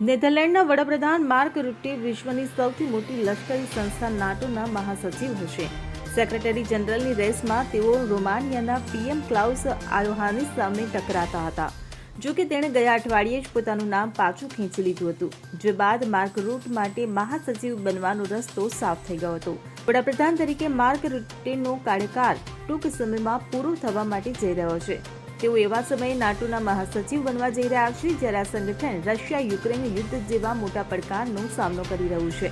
નેધરલેન્ડના વડાપ્રધાન માર્ક રૂટે વિશ્વની સૌથી મોટી લશ્કરી સંસ્થા નાટોના મહાસચિવ હશે. સેક્રેટરી જનરલની રેસમાં તેઓ રોમાનિયાના પીએમ ક્લાઉસ આયોહાની સામે ટકરાતા હતા. જો કે તેણે ગયા અઠવાડિયે જ પોતાનું નામ પાછું ખેંચી લીધું હતું, જે બાદ માર્ક રૂટ માટે મહાસચિવ બનવાનો રસ્તો સાફ થઈ ગયો હતો. વડાપ્રધાન તરીકે માર્ક રૂટેનો કાર્યકાળ ટૂંક સમયમાં પૂરો થવા માટે જઈ રહ્યો છે. તેઓ એવા સમયે નાટોના મહાસચિવ બનવા જઈ રહ્યા છે જ્યારે આ સંગઠન રશિયા-યુક્રેન યુદ્ધ જેવા મોટા પડકારનો સામનો કરી રહ્યું છે.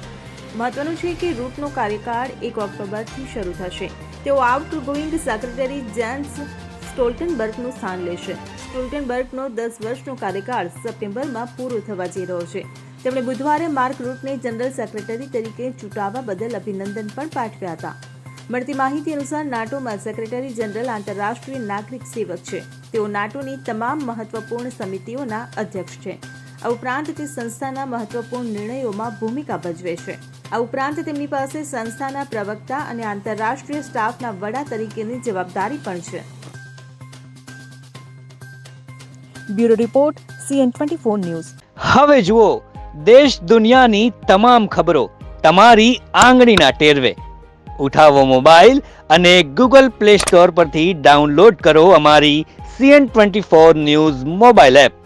મહત્વનું છે કે રૂટનો કાર્યકાળ 1 ઓક્ટોબરથી શરૂ થશે. તેઓ આઉટગોઈંગ સેક્રેટરી જેન્સ સ્ટોલ્ટનબર્ગનું સ્થાન લેશે. સ્ટોલ્ટનબર્ગનો 10 વર્ષનો કાર્યકાળ સપ્ટેમ્બરમાં પૂરો થવા જઈ રહ્યો છે. તેમણે બુધવારે માર્ક રૂટને જનરલ સેક્રેટરી તરીકે ચૂંટાવા બદલ અભિનંદન પણ પાઠવ્યા હતા. મળતી માહિતી અનુસાર નાટોમાં સેક્રેટરી જનરલ આંતરરાષ્ટ્રીય નાગરિક સેવક છે. તેઓ નાટોની તમામ મહત્વપૂર્ણ સમિતિઓના અધ્યક્ષ છે. આ ઉપરાંત તે સંસ્થાના મહત્વપૂર્ણ નિર્ણયોમાં ભૂમિકા ભજવે છે. આ ઉપરાંત તેમની પાસે સંસ્થાના પ્રવક્તા અને આંતરરાષ્ટ્રીય સ્ટાફના વડા તરીકેની જવાબદારી પણ છે. Bureau report CN24 news. હવે જુઓ દેશ દુનિયાની તમામ ખબરો તમારી આંગળીના ટેરવે. ઉઠાવો મોબાઈલ અને Google Play Store પરથી ડાઉનલોડ કરો અમારી CN24 ન્યૂઝ મોબાઈલ એપ.